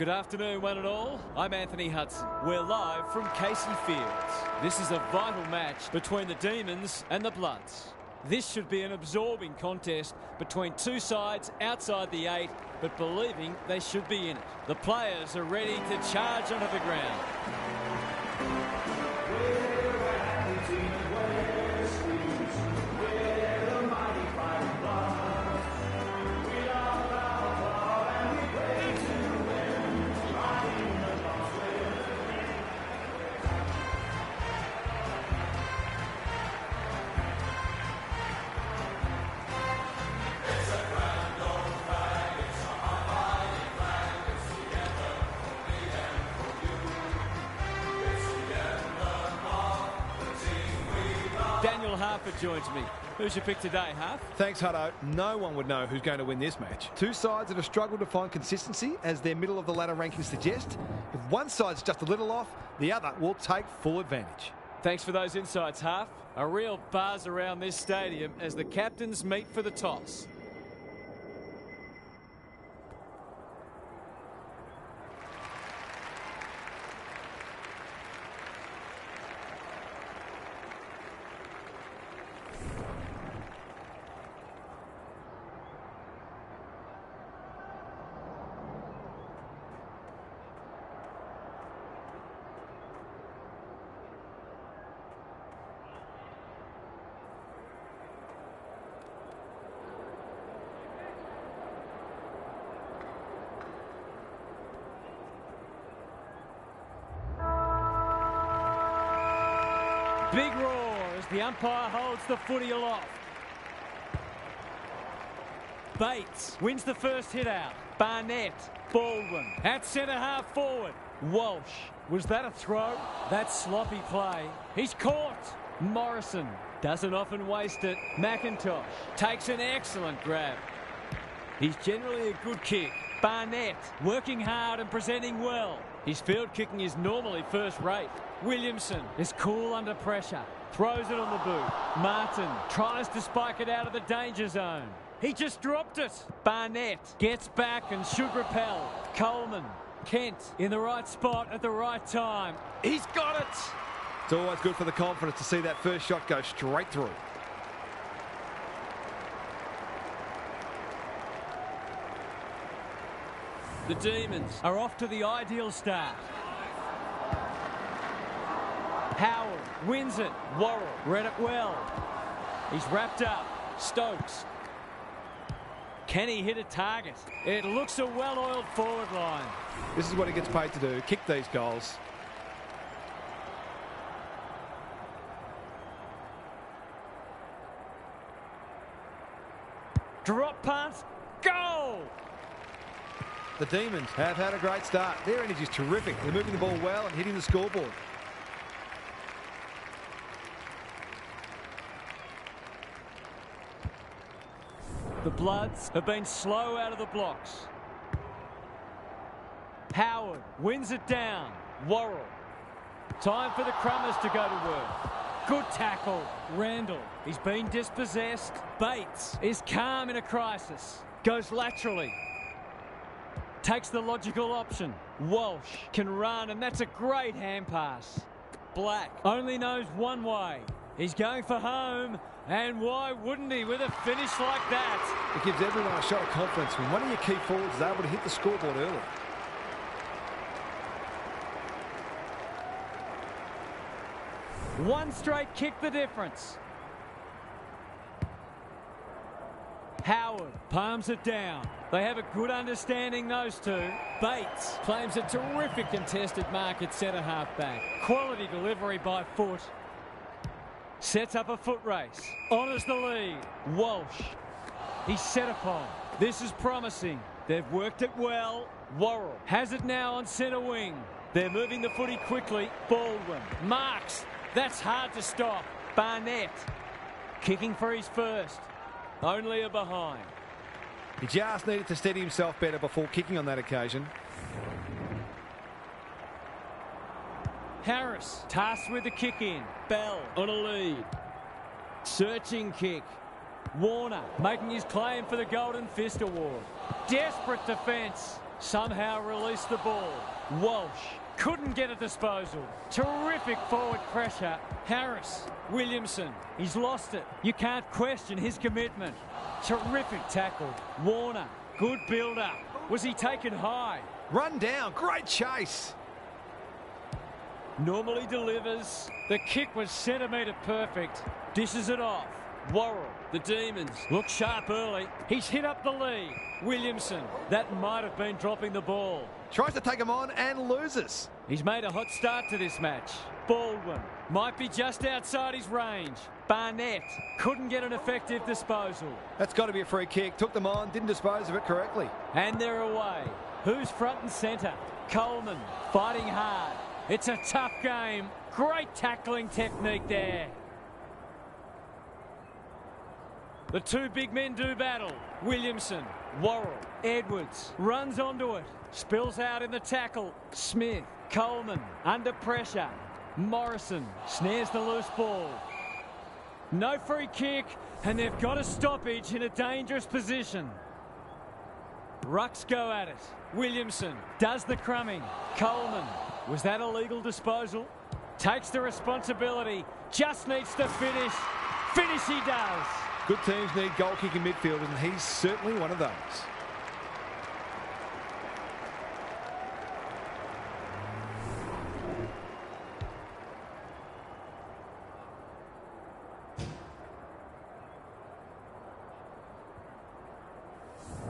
Good afternoon, one and all. I'm Anthony Hudson. We're live from Casey Fields. This is a vital match between the Demons and the Bloods. This should be an absorbing contest between two sides outside the 8, but believing they should be in it. The players are ready to charge onto the ground. Harper joins me. Who's your pick today, Harp? Thanks, Hutto. No one would know who's going to win this match. Two sides that have struggled to find consistency, as their middle-of-the-ladder rankings suggest. If one side's just a little off, the other will take full advantage. Thanks for those insights, Harp. A real buzz around this stadium as the captains meet for the toss. Big roar as the umpire holds the footy aloft. Bates wins the first hit out. Barnett, Baldwin at centre half forward. Walsh, was that a throw? That's sloppy play. He's caught. Morrison doesn't often waste it. McIntosh takes an excellent grab. He's generally a good kick. Barnett working hard and presenting well. His field kicking is normally first rate. Williamson is cool under pressure. Throws it on the boot. Martin tries to spike it out of the danger zone. He just dropped it. Barnett gets back and should repel. Coleman, Kent in the right spot at the right time. He's got it. It's always good for the confidence to see that first shot go straight through. The Demons are off to the ideal start. Howard wins it. Worrell read it well. He's wrapped up. Stokes. Can he hit a target? It looks a well-oiled forward line. This is what he gets paid to do, kick these goals. Drop punt. Goal! The Demons have had a great start. Their energy is terrific. They're moving the ball well and hitting the scoreboard. The Bloods have been slow out of the blocks. Howard wins it down. Worrell. Time for the Crummers to go to work. Good tackle. Randall. He's been dispossessed. Bates is calm in a crisis. Goes laterally. Takes the logical option. Walsh can run, and that's a great hand pass. Black only knows one way. He's going for home, and why wouldn't he with a finish like that? It gives everyone a shot of confidence when one of your key forwards is able to hit the scoreboard early. One straight kick the difference. Howard palms it down. They have a good understanding, those two. Bates claims a terrific contested mark at centre half back. Quality delivery by foot. Sets up a foot race. Honours the lead. Walsh. He's set upon. This is promising. They've worked it well. Worrell has it now on centre wing. They're moving the footy quickly. Baldwin marks. That's hard to stop. Barnett kicking for his first. Only a behind. He just needed to steady himself better before kicking on that occasion. Harris tasked with the kick in. Bell on a lead. Searching kick. Warner making his claim for the Golden Fist Award. Desperate defence. Somehow released the ball. Walsh couldn't get a disposal. Terrific forward pressure. Harris. Williamson. He's lost it. You can't question his commitment. Terrific tackle. Warner. Good build-up. Was he taken high? Run down. Great chase. Normally delivers. The kick was centimetre perfect. Dishes it off. Worrell, the Demons, look sharp early. He's hit up the lead. Williamson, that might have been dropping the ball. Tries to take him on and loses. He's made a hot start to this match. Baldwin might be just outside his range. Barnett couldn't get an effective disposal. That's got to be a free kick. Took them on, didn't dispose of it correctly. And they're away. Who's front and centre? Coleman fighting hard. It's a tough game. Great tackling technique there. The two big men do battle. Williamson, Worrell, Edwards runs onto it. Spills out in the tackle. Smith, Coleman under pressure. Morrison snares the loose ball. No free kick, and they've got a stoppage in a dangerous position. Rucks go at it. Williamson does the crumbing. Coleman, was that a legal disposal? Takes the responsibility. Just needs to finish. Finish he does. Good teams need goal-kicking midfielders, and he's certainly one of those.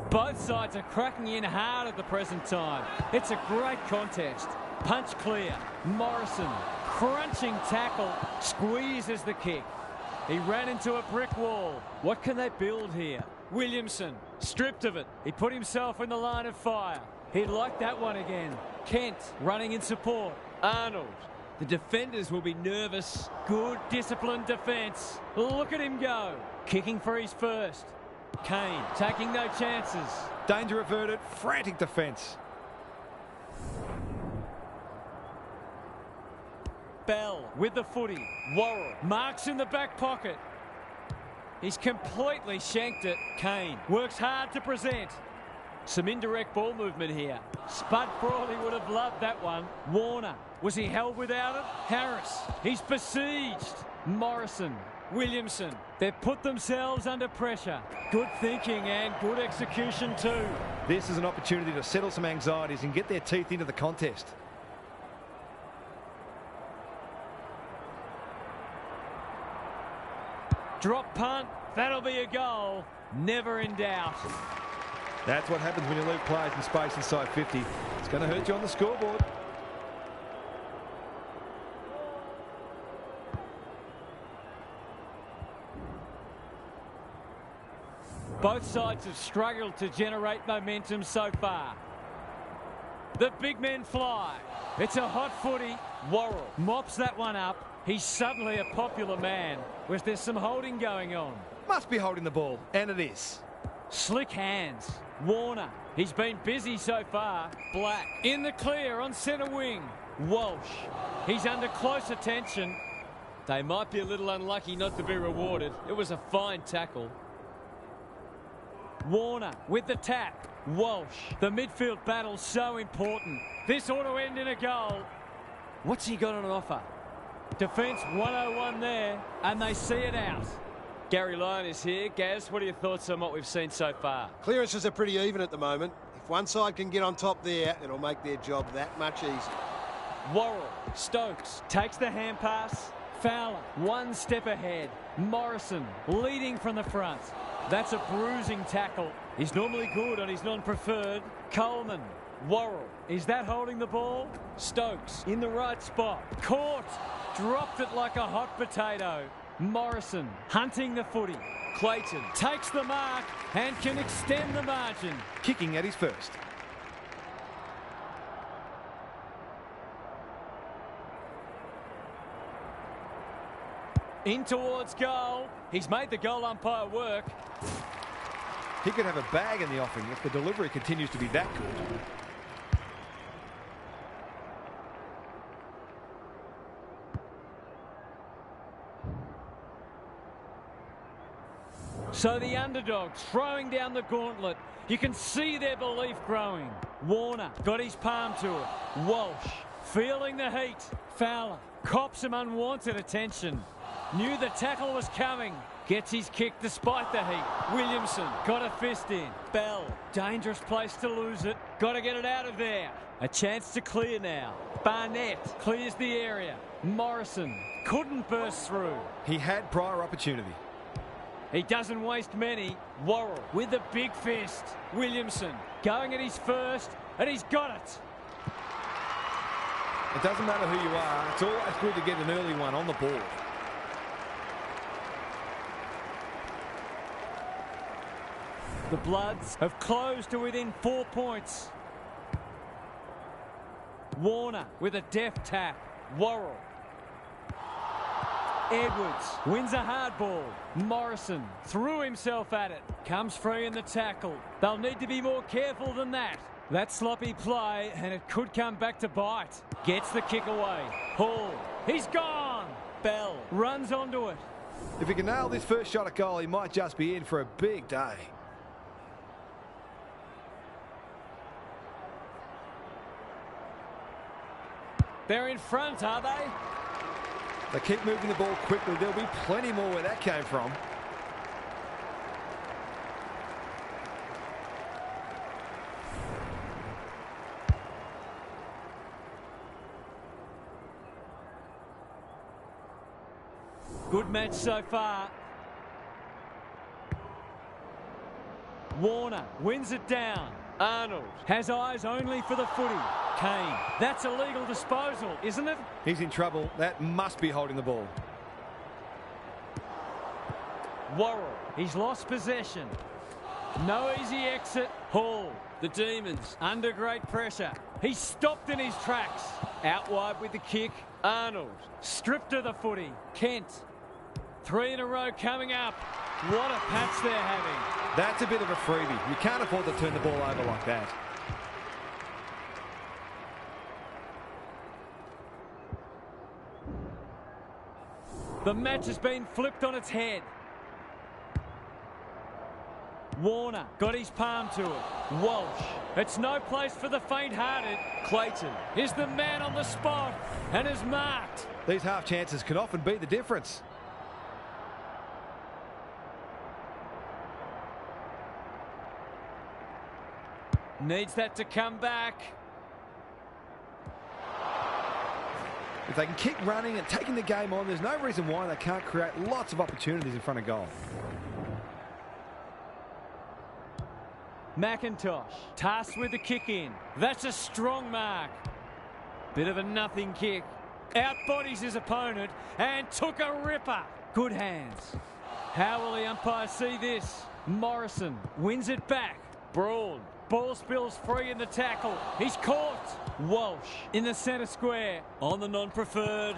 Both sides are cracking in hard at the present time. It's a great contest. Punch clear. Morrison, crunching tackle, squeezes the kick. He ran into a brick wall. What can they build here? Williamson, stripped of it. He put himself in the line of fire. He'd like that one again. Kent, running in support. Arnold. The defenders will be nervous. Good, disciplined defence. Look at him go. Kicking for his first. Kane, taking no chances. Danger averted. Frantic defence. Bell with the footy. Worrell marks in the back pocket. He's completely shanked it. Kane works hard to present. Some indirect ball movement here. Spud Frawley would have loved that one. Warner, was he held without it? Harris, he's besieged. Morrison, Williamson, they've put themselves under pressure. Good thinking and good execution too. This is an opportunity to settle some anxieties and get their teeth into the contest. Drop punt, that'll be a goal. Never in doubt. That's what happens when you leave players in space inside 50. It's going to hurt you on the scoreboard. Both sides have struggled to generate momentum so far. The big men fly. It's a hot footy. Worrell mops that one up. He's suddenly a popular man. Was there some holding going on? Must be holding the ball, and it is. Slick hands. Warner, he's been busy so far. Black in the clear on centre wing. Walsh, he's under close attention. They might be a little unlucky not to be rewarded. It was a fine tackle. Warner with the tap. Walsh, the midfield battle's so important. This ought to end in a goal. What's he got on offer? Defence 101 there, and they see it out. Gary Lyon is here. Gaz, what are your thoughts on what we've seen so far? Clearances are pretty even at the moment. If one side can get on top there, it'll make their job that much easier. Worrell, Stokes, takes the hand pass. Fowler, one step ahead. Morrison, leading from the front. That's a bruising tackle. He's normally good on his non-preferred. Coleman, Worrell, is that holding the ball? Stokes, in the right spot. Caught, dropped it like a hot potato. Morrison, hunting the footy. Clayton takes the mark and can extend the margin. Kicking at his first. In towards goal. He's made the goal umpire work. He could have a bag in the offing if the delivery continues to be that good. So the underdogs throwing down the gauntlet. You can see their belief growing. Warner got his palm to it. Walsh feeling the heat. Fowler cops some unwanted attention. Knew the tackle was coming. Gets his kick despite the heat. Williamson got a fist in. Bell, dangerous place to lose it. Got to get it out of there. A chance to clear now. Barnett clears the area. Morrison couldn't burst through. He had prior opportunity. He doesn't waste many. Worrell with the big fist. Williamson going at his first, and he's got it. It doesn't matter who you are. It's always good to get an early one on the board. The Bloods have closed to within 4 points. Warner with a deft tap. Worrell. Edwards wins a hard ball. Morrison threw himself at it. Comes free in the tackle. They'll need to be more careful than that. That sloppy play, and it could come back to bite. Gets the kick away. Hall. He's gone. Bell runs onto it. If he can nail this first shot at goal, he might just be in for a big day. They're in front, are they? They keep moving the ball quickly. There'll be plenty more where that came from. Good match so far. Warner wins it down. Arnold has eyes only for the footy. Kane, that's a legal disposal, isn't it? He's in trouble. That must be holding the ball. Worrell, he's lost possession. No easy exit. Hall, the Demons, under great pressure. He's stopped in his tracks. Out wide with the kick. Arnold, stripped of the footy. Kent, 3 in a row coming up. What a patch they're having. That's a bit of a freebie. You can't afford to turn the ball over like that. The match has been flipped on its head. Warner got his palm to it. Walsh. It's no place for the faint-hearted. Clayton is the man on the spot and is marked. These half chances can often be the difference. Needs that to come back. If they can keep running and taking the game on, there's no reason why they can't create lots of opportunities in front of goal. McIntosh tasked with the kick in. That's a strong mark. Bit of a nothing kick. Outbodies his opponent and took a ripper. Good hands. How will the umpire see this? Morrison wins it back. Braun. Ball spills free in the tackle. He's caught. Walsh in the centre square. On the non-preferred.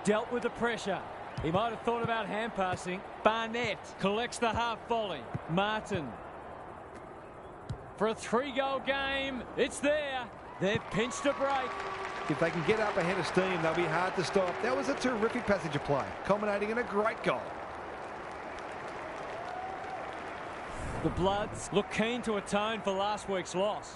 Dealt with the pressure. He might have thought about hand passing. Barnett collects the half volley. Martin. For a 3-goal game. It's there. They've pinched a break. If they can get up ahead of steam, they'll be hard to stop. That was a terrific passage of play, culminating in a great goal. The Bloods look keen to atone for last week's loss.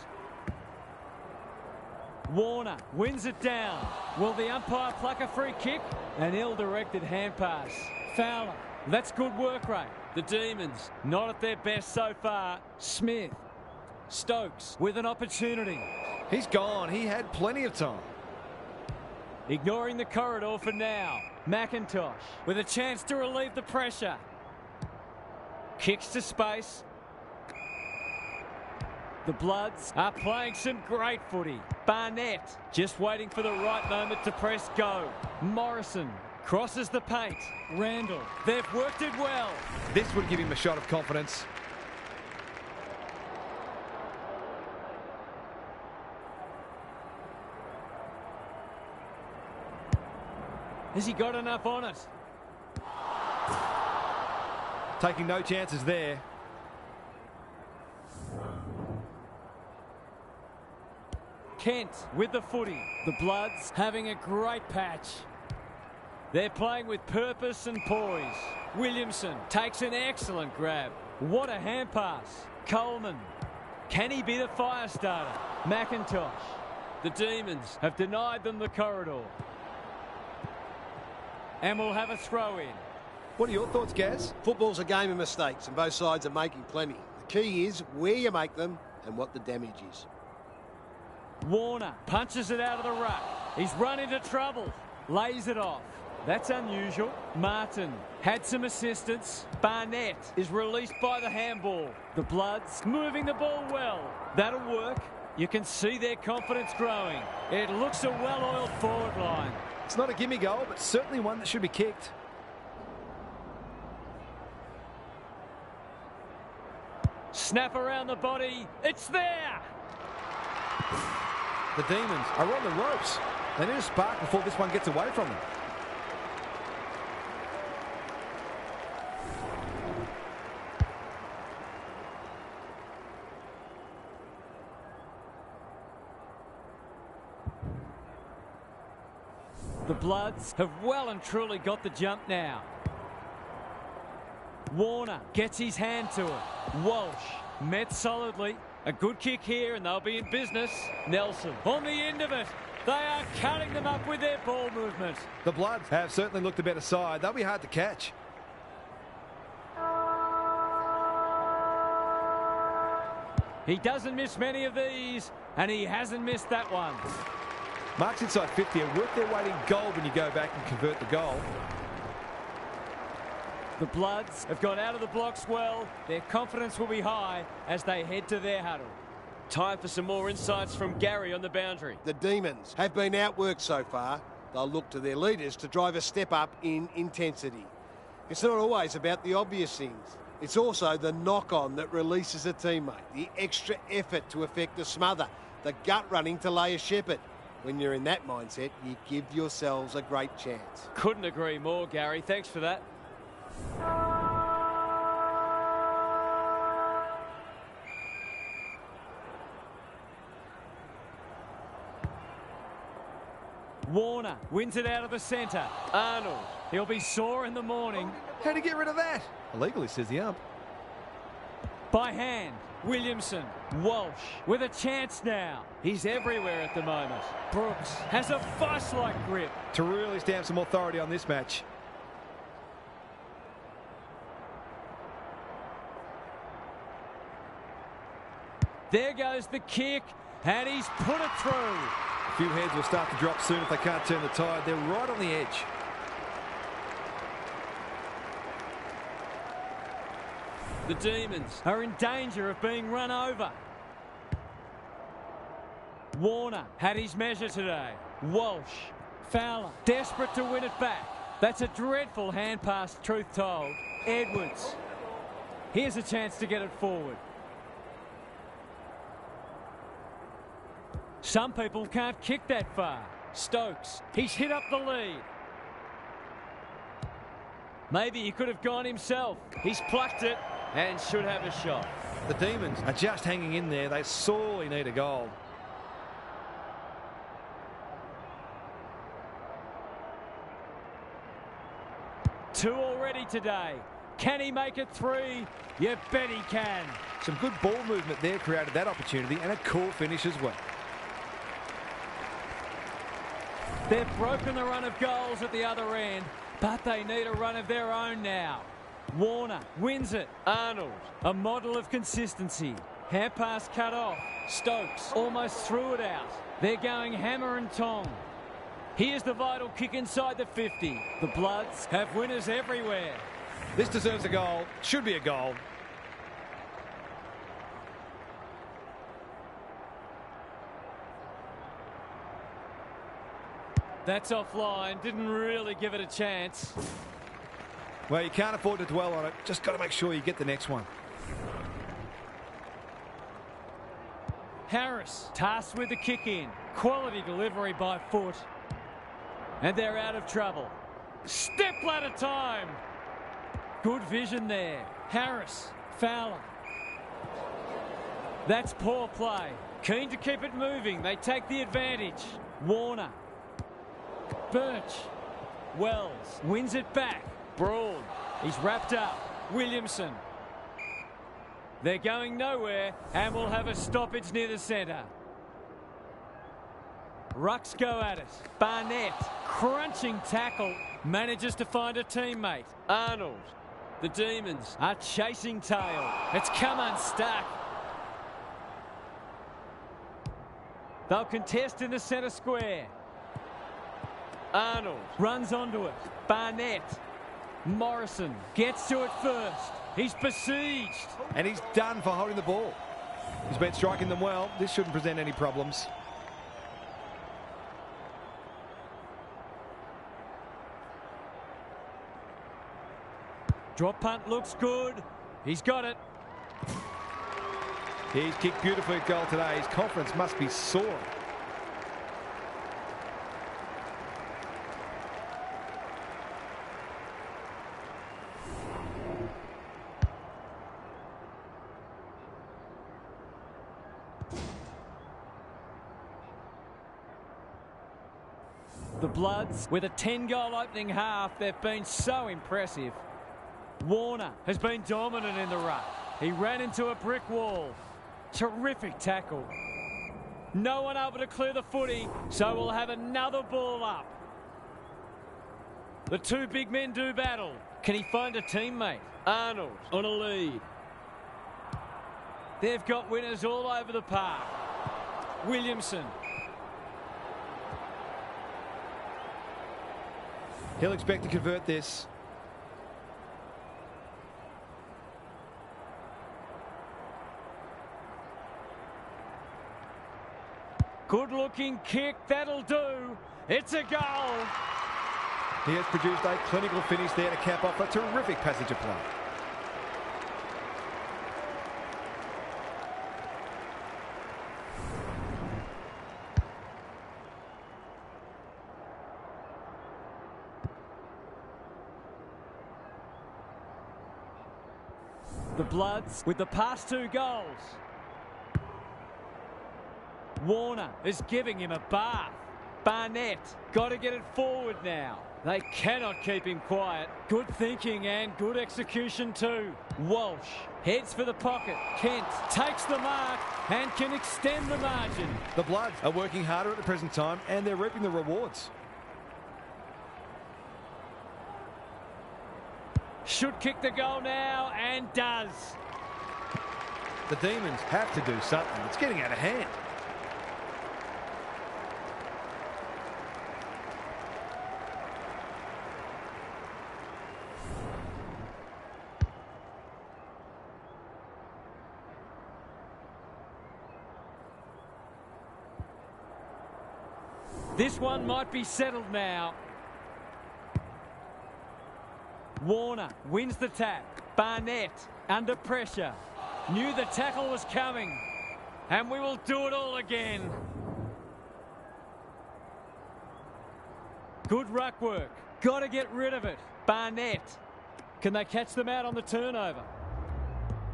Warner wins it down. Will the umpire pluck a free kick? An ill-directed hand pass. Fowler, that's good work rate. The Demons, not at their best so far. Smith. Stokes with an opportunity. He's gone. He had plenty of time. Ignoring the corridor for now. McIntosh with a chance to relieve the pressure. Kicks to space. The Bloods are playing some great footy. Barnett just waiting for the right moment to press go. Morrison crosses the paint. Randall, they've worked it well. This would give him a shot of confidence. Has he got enough on it? Taking no chances there. Kent with the footy. The Bloods having a great patch. They're playing with purpose and poise. Williamson takes an excellent grab. What a hand pass. Coleman Can he be the fire starter? McIntosh. The Demons have denied them the corridor. And we'll have a throw in. What are your thoughts, Gaz? Football's a game of mistakes and both sides are making plenty. The key is where you make them and what the damage is. Warner punches it out of the ruck. He's run into trouble. Lays it off. That's unusual. Martin had some assistance. Barnett is released by the handball. The Bloods moving the ball well. That'll work. You can see their confidence growing. It looks a well-oiled forward line. It's not a gimme goal, but certainly one that should be kicked. Snap around the body. It's there! The Demons are on the ropes. They need a spark before this one gets away from them. The Bloods have well and truly got the jump now. Warner gets his hand to it. Walsh met solidly. A good kick here and they'll be in business. Nelson on the end of it. They are cutting them up with their ball movement. The Bloods have certainly looked a better side. They'll be hard to catch. He doesn't miss many of these, and he hasn't missed that one. Marks inside 50 are worth their weight in gold when you go back and convert the goal. The Bloods have got out of the blocks well. Their confidence will be high as they head to their huddle. Time for some more insights from Gary on the boundary. The Demons have been outworked so far. They'll look to their leaders to drive a step up in intensity. It's not always about the obvious things. It's also the knock-on that releases a teammate, the extra effort to effect a smother, the gut running to lay a shepherd. When you're in that mindset, you give yourselves a great chance. Couldn't agree more, Gary. Thanks for that. Warner wins it out of the centre. Arnold, he'll be sore in the morning. How to get rid of that? Illegally, says the ump. By hand, Williamson. Walsh with a chance now. He's everywhere at the moment. Brooks has a vice-like grip. To really stamp some authority on this match. There goes the kick, and he's put it through. A few heads will start to drop soon if they can't turn the tide. They're right on the edge. The Demons are in danger of being run over. Warner had his measure today. Walsh, Fowler, desperate to win it back. That's a dreadful hand pass, truth told. Edwards. Here's a chance to get it forward. Some people can't kick that far. Stokes, he's hit up the lead. Maybe he could have gone himself. He's plucked it and should have a shot. The Demons are just hanging in there. They sorely need a goal. Two already today. Can he make it three? You bet he can. Some good ball movement there created that opportunity, and a cool finish as well. They've broken the run of goals at the other end, but they need a run of their own now. Warner wins it. Arnold, a model of consistency. Hand pass cut off. Stokes almost threw it out. They're going hammer and tong. Here's the vital kick inside the 50. The Bloods have winners everywhere. This deserves a goal. Should be a goal. That's offline. Didn't really give it a chance. Well, you can't afford to dwell on it. Just got to make sure you get the next one. Harris tasked with the kick in. Quality delivery by foot. And they're out of trouble. Step ladder time. Good vision there. Harris, Fowler. That's poor play. Keen to keep it moving. They take the advantage. Warner. Birch. Wells wins it back. Braun. He's wrapped up. Williamson. They're going nowhere and will have a stoppage near the centre. Rucks go at it. Barnett, crunching tackle, manages to find a teammate. Arnold, the Demons are chasing tail. It's come unstuck. They'll contest in the centre square. Arnold runs onto it. Barnett. Morrison gets to it first. He's besieged. And he's done for holding the ball. He's been striking them well. This shouldn't present any problems. Drop punt looks good. He's got it. He's kicked beautifully at goal today. His confidence must be soaring. The Bloods, with a 10-goal opening half, they've been so impressive. Warner has been dominant in the ruck. He ran into a brick wall. Terrific tackle. No one able to clear the footy, so we'll have another ball up. The two big men do battle. Can he find a teammate? Arnold on a lead. They've got winners all over the park. Williamson. He'll expect to convert this. Good-looking kick, that'll do. It's a goal. He has produced a clinical finish there to cap off a terrific passage of play. The Bloods with the past two goals. Warner is giving him a bath. Barnett got to get it forward now. They cannot keep him quiet. Good thinking and good execution too. Walsh heads for the pocket. Kent takes the mark and can extend the margin. The Bloods are working harder at the present time and they're reaping the rewards. Should kick the goal now and does. The Demons have to do something. It's getting out of hand. This one might be settled now. Warner wins the tap. Barnett under pressure. Knew the tackle was coming. And we will do it all again. Good ruck work. Got to get rid of it. Barnett. Can they catch them out on the turnover?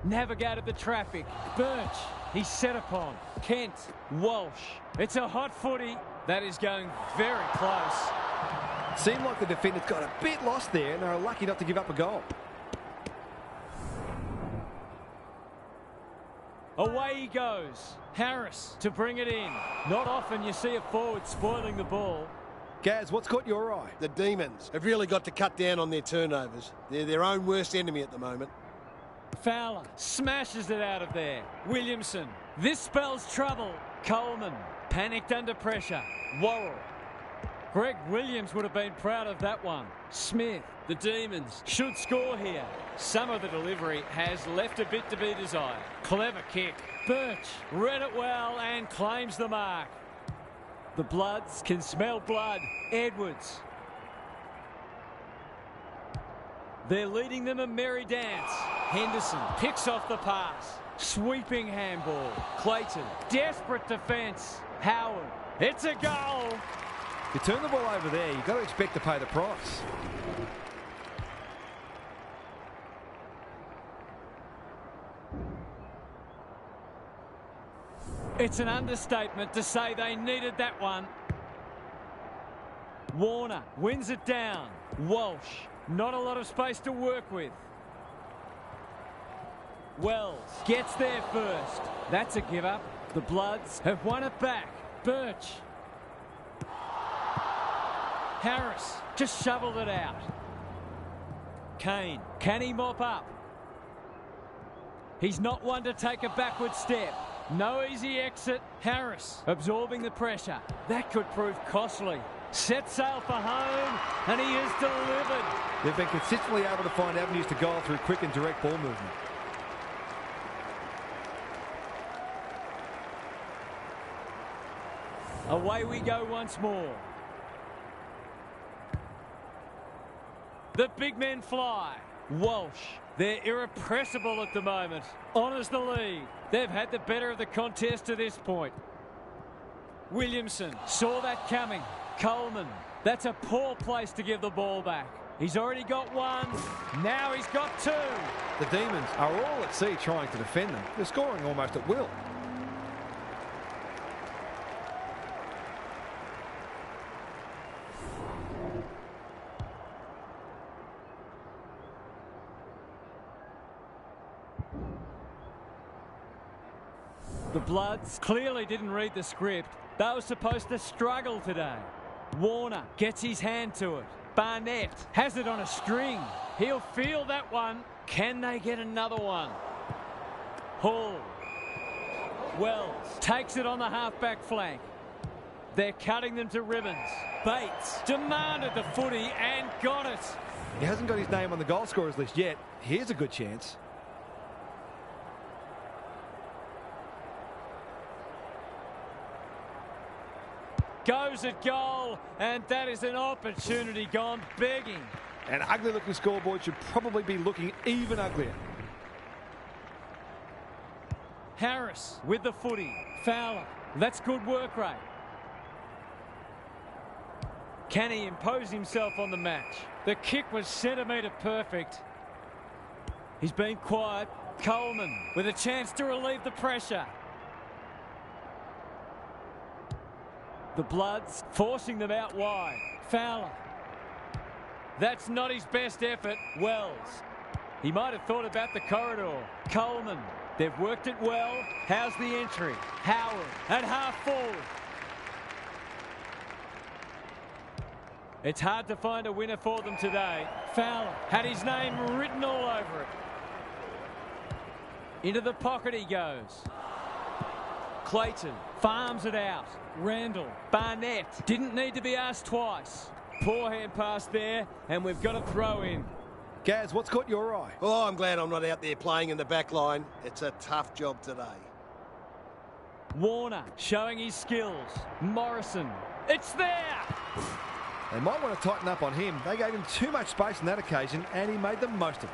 Navigated the traffic. Birch. He's set upon. Kent. Walsh. It's a hot footy. That is going very close. Seemed like the defenders got a bit lost there and are lucky not to give up a goal. Away he goes. Harris to bring it in. Not often you see a forward spoiling the ball. Gaz, what's caught your eye? The Demons have really got to cut down on their turnovers. They're their own worst enemy at the moment. Fowler smashes it out of there. Williamson. This spells trouble. Coleman panicked under pressure. Worrell. Greg Williams would have been proud of that one. Smith. The Demons should score here. Some of the delivery has left a bit to be desired. Clever kick. Birch read it well and claims the mark. The Bloods can smell blood. Edwards. They're leading them a merry dance. Henderson picks off the pass. Sweeping handball. Clayton. Desperate defence. Howard. It's a goal. You turn the ball over there, you've got to expect to pay the price. It's an understatement to say they needed that one. Warner wins it down. Walsh, not a lot of space to work with. Wells gets there first. That's a give up. The Bloods have won it back. Birch. Harris just shoveled it out. Kane, can he mop up? He's not one to take a backward step. No easy exit. Harris absorbing the pressure. That could prove costly. Set sail for home, and he is delivered. They've been consistently able to find avenues to goal through quick and direct ball movement. Away we go once more. The big men fly. Walsh, they're irrepressible at the moment. Honours the lead. They've had the better of the contest to this point. Williamson saw that coming. Coleman, that's a poor place to give the ball back. He's already got one. Now he's got two. The Demons are all at sea trying to defend them. They're scoring almost at will. The Bloods clearly didn't read the script. They were supposed to struggle today. Warner gets his hand to it. Barnett has it on a string. He'll feel that one. Can they get another one? Hall. Wells takes it on the half-back flank. They're cutting them to ribbons. Bates demanded the footy and got it. He hasn't got his name on the goal scorers list yet. Here's a good chance. Goes at goal, and that is an opportunity gone begging. An ugly-looking scoreboard should probably be looking even uglier. Harris with the footy. Fowler. That's good work rate. Can he impose himself on the match? The kick was centimetre perfect. He's been quiet. Coleman with a chance to relieve the pressure. The Bloods forcing them out wide. Fowler. That's not his best effort. Wells. He might have thought about the corridor. Coleman. They've worked it well. How's the entry? Howard at half forward. It's hard to find a winner for them today. Fowler had his name written all over it. Into the pocket he goes. Clayton farms it out. Randall. Barnett didn't need to be asked twice. Poor hand pass there, and we've got a throw in. Gaz, what's caught your eye? Oh, I'm glad I'm not out there playing in the back line. It's a tough job today. Warner showing his skills. Morrison. It's there! They might want to tighten up on him. They gave him too much space on that occasion, and he made the most of it.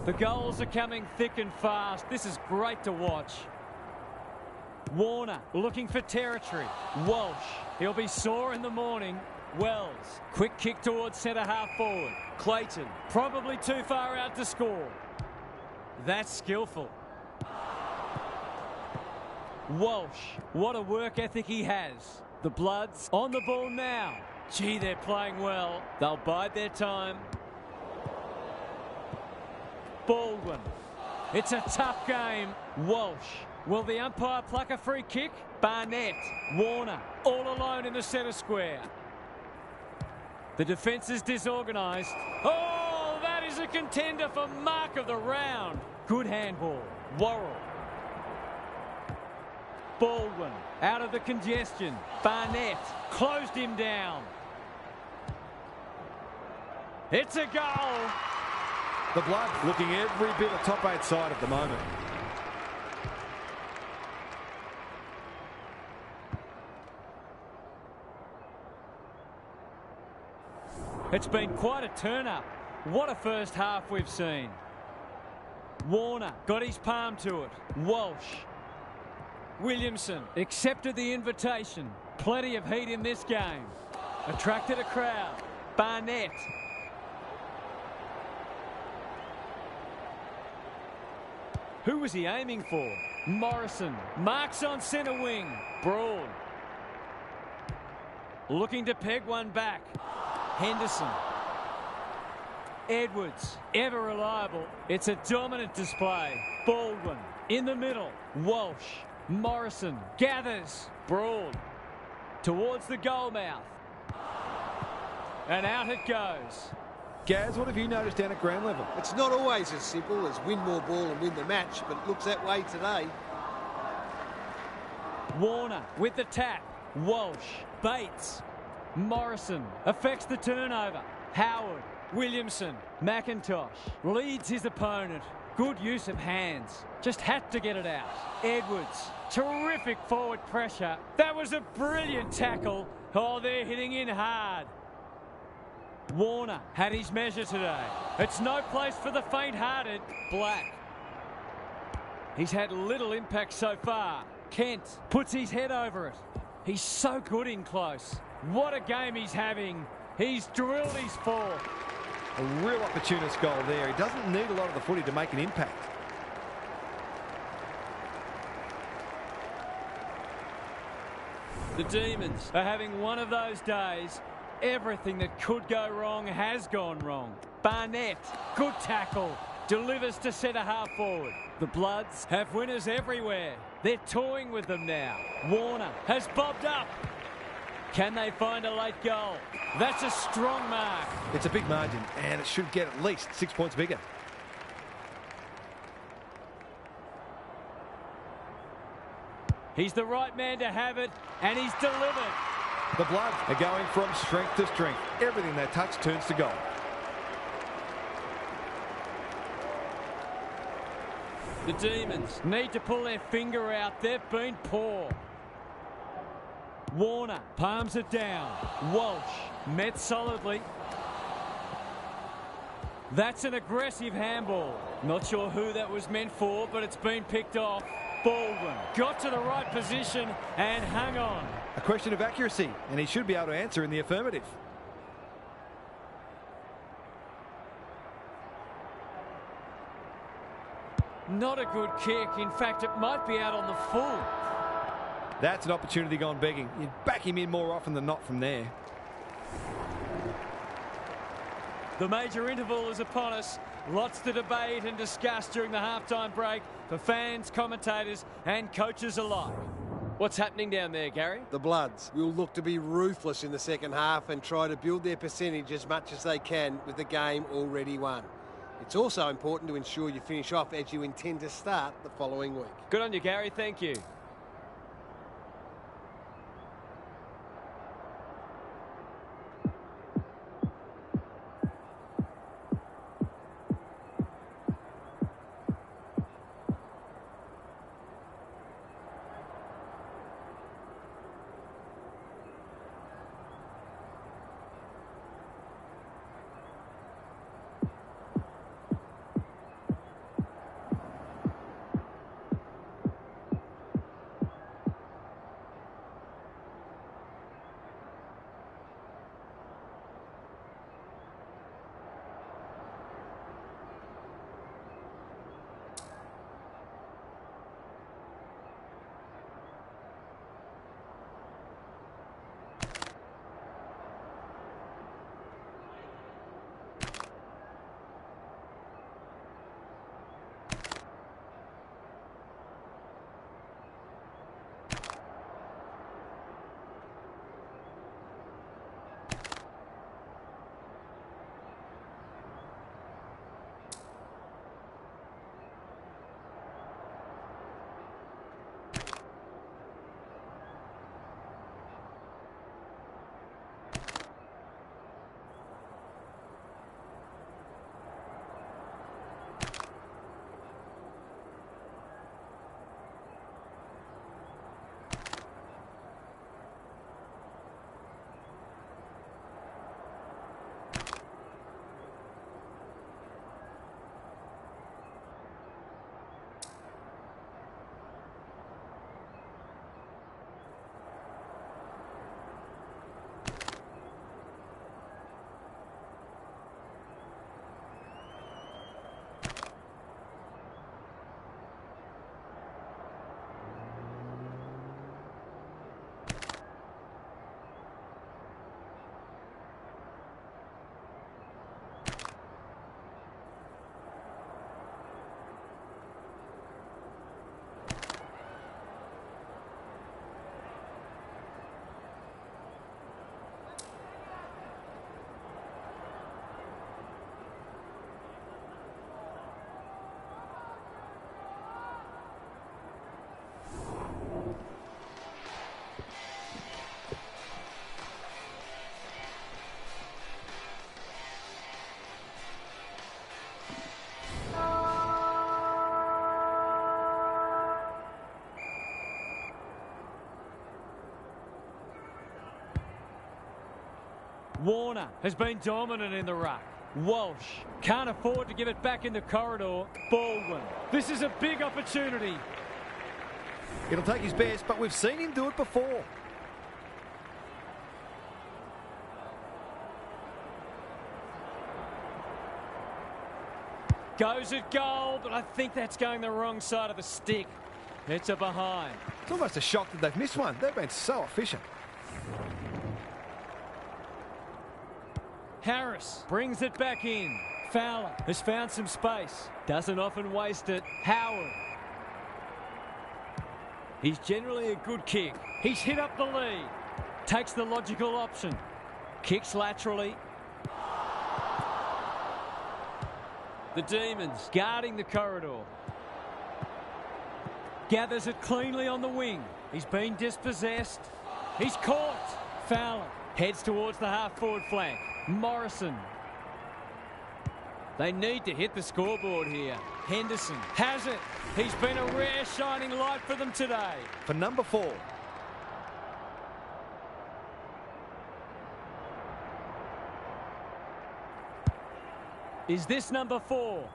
The goals are coming thick and fast. This is great to watch. Warner looking for territory. Walsh. He'll be sore in the morning. Wells. Quick kick towards centre half forward. Clayton. Probably too far out to score. That's skillful. Walsh. What a work ethic he has. The Bloods on the ball now. Gee, they're playing well. They'll bide their time. Baldwin. It's a tough game. Walsh. Will the umpire pluck a free kick? Barnett. Warner. All alone in the centre square. The defence is disorganised. Oh, that is a contender for mark of the round. Good handball. Worrell. Baldwin. Out of the congestion. Barnett. Closed him down. It's a goal. The Blood looking every bit a top 8 side at the moment. It's been quite a turn-up. What a first half we've seen. Warner got his palm to it. Walsh. Williamson accepted the invitation. Plenty of heat in this game. Attracted a crowd. Barnett. Who was he aiming for? Morrison. Marks on centre wing. Broad. Looking to peg one back. Henderson. Edwards. Ever reliable. It's a dominant display. Baldwin. In the middle. Walsh. Morrison. Gathers. Broad. Towards the goal mouth. And out it goes. Gaz, what have you noticed down at ground level? It's not always as simple as win more ball and win the match, but it looks that way today. Warner with the tap. Walsh. Bates. Morrison affects the turnover. Howard. Williamson. McIntosh leads his opponent. Good use of hands. Just had to get it out. Edwards. Terrific forward pressure. That was a brilliant tackle. Oh, they're hitting in hard. Warner had his measure today. It's no place for the faint-hearted. Black. He's had little impact so far. Kent puts his head over it. He's so good in close. What a game he's having. He's drilled his fourth. A real opportunist goal there. He doesn't need a lot of the footy to make an impact. The Demons are having one of those days. Everything that could go wrong has gone wrong. Barnett, good tackle, delivers to centre half forward. The Bloods have winners everywhere. They're toying with them now. Warner has bobbed up. Can they find a late goal? That's a strong mark. It's a big margin, and it should get at least 6 points bigger. He's the right man to have it, and he's delivered. The Bloods are going from strength to strength. Everything they touch turns to gold. The Demons need to pull their finger out. They've been poor. Warner palms it down. Walsh met solidly. That's an aggressive handball. Not sure who that was meant for, but it's been picked off. Baldwin got to the right position and hung on. A question of accuracy, and he should be able to answer in the affirmative. Not a good kick. In fact, it might be out on the full. That's an opportunity gone begging. You'd back him in more often than not from there. The major interval is upon us. Lots to debate and discuss during the halftime break for fans, commentators and coaches alike. What's happening down there, Gary? The Bloods will look to be ruthless in the second half and try to build their percentage as much as they can with the game already won. It's also important to ensure you finish off as you intend to start the following week. Good on you, Gary. Thank you. Warner has been dominant in the ruck. Walsh can't afford to give it back in the corridor. Baldwin. This is a big opportunity. It'll take his best, but we've seen him do it before. Goes at goal, but I think that's going the wrong side of the stick. It's a behind. It's almost a shock that they've missed one. They've been so efficient. Harris brings it back in. Fowler has found some space. Doesn't often waste it. Howard. He's generally a good kick. He's hit up the lead. Takes the logical option. Kicks laterally. The Demons guarding the corridor. Gathers it cleanly on the wing. He's been dispossessed. He's caught. Fowler heads towards the half-forward flank. Morrison. They need to hit the scoreboard here. Henderson has it. He's been a rare shining light for them today. For number 4. Is this number 4?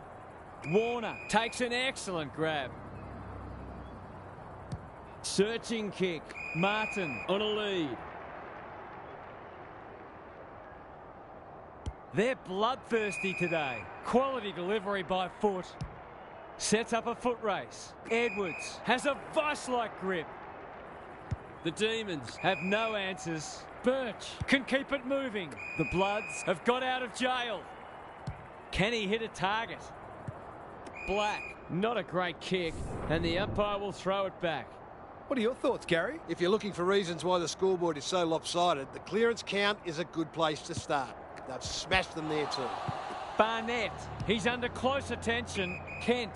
Warner takes an excellent grab. Searching kick. Martin on a lead. They're bloodthirsty today. Quality delivery by foot. Sets up a foot race. Edwards has a vice-like grip. The Demons have no answers. Birch can keep it moving. The Bloods have got out of jail. Can he hit a target? Black, not a great kick, and the umpire will throw it back. What are your thoughts, Gary? If you're looking for reasons why the scoreboard is so lopsided, the clearance count is a good place to start. They've smashed them there too. Barnett, he's under close attention. Kent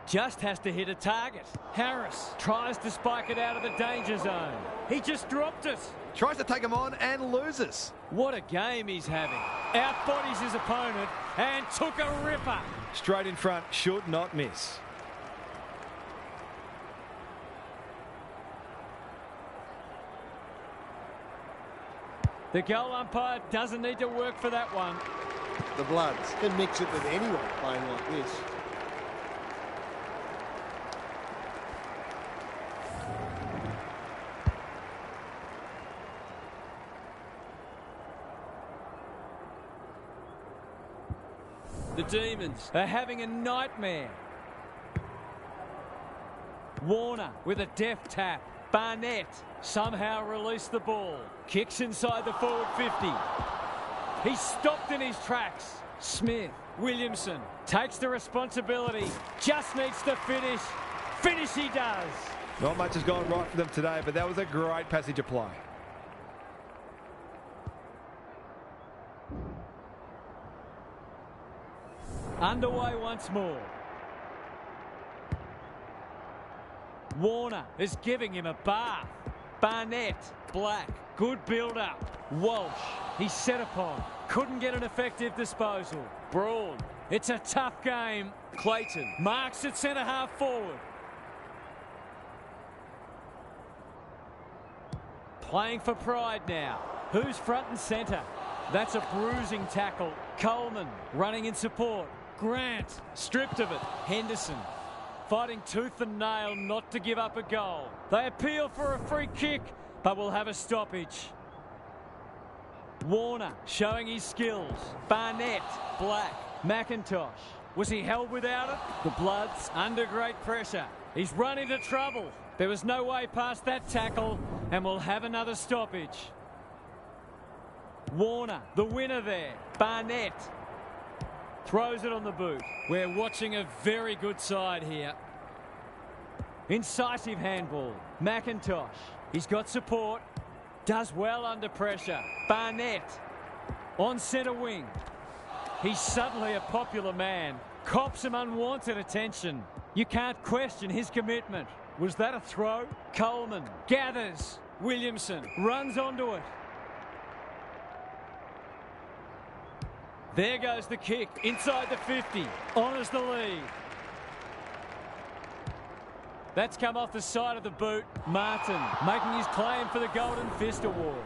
just has to hit a target. Harris tries to spike it out of the danger zone. He just dropped it. Tries to take him on and loses. What a game he's having. Outbodies his opponent and took a ripper. Straight in front, should not miss. The goal umpire doesn't need to work for that one. The Bloods can mix it with anyone playing like this. The Demons are having a nightmare. Warner with a deft tap. Barnett somehow released the ball. Kicks inside the forward 50. He's stopped in his tracks. Smith, Williamson takes the responsibility. Just needs to finish. Finish he does. Not much has gone right for them today, but that was a great passage of play. Underway once more. Warner is giving him a bath. Barnett, Black, good build-up. Walsh, he's set upon. Couldn't get an effective disposal. Braun, it's a tough game. Clayton marks at centre-half forward. Playing for pride now. Who's front and centre? That's a bruising tackle. Coleman running in support. Grant stripped of it. Henderson fighting tooth and nail not to give up a goal. They appeal for a free kick, but will have a stoppage. Warner showing his skills. Barnett, Black, McIntosh. Was he held without it? The Bloods under great pressure. He's run into trouble. There was no way past that tackle, and we'll have another stoppage. Warner, the winner there. Barnett throws it on the boot. We're watching a very good side here. Incisive handball. McIntosh. He's got support. Does well under pressure. Barnett on centre wing. He's suddenly a popular man. Cops some unwanted attention. You can't question his commitment. Was that a throw? Coleman gathers. Williamson runs onto it. There goes the kick inside the 50. Honours the lead. That's come off the side of the boot. Martin making his claim for the Golden Fist Award.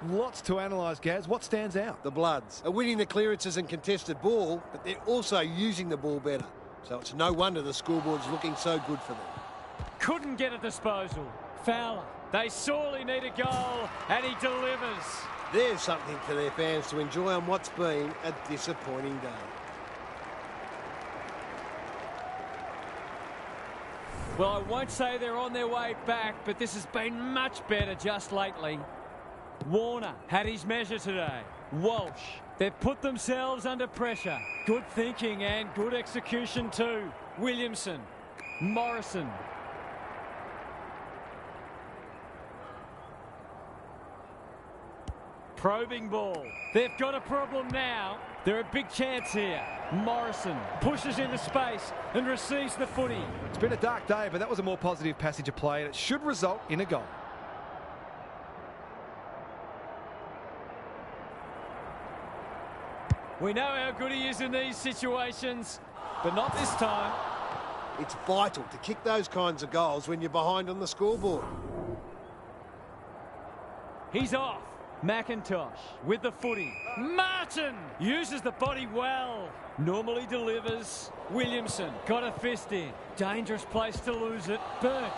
Lots to analyse, Gaz. What stands out? The Bloods are winning the clearances and contested ball, but they're also using the ball better. So it's no wonder the scoreboard's looking so good for them. Couldn't get a disposal. Fowler. They sorely need a goal, and he delivers. There's something for their fans to enjoy on what's been a disappointing day. Well, I won't say they're on their way back, but this has been much better just lately. Warner had his measure today. Walsh. They've put themselves under pressure. Good thinking and good execution too. Williamson. Morrison. Probing ball. They've got a problem now. They're a big chance here. Morrison pushes into space and receives the footy. It's been a dark day, but that was a more positive passage of play, and it should result in a goal. We know how good he is in these situations, but not this time. It's vital to kick those kinds of goals when you're behind on the scoreboard. He's off. McIntosh with the footy. Martin uses the body well. Normally delivers. Williamson got a fist in. Dangerous place to lose it. Birch.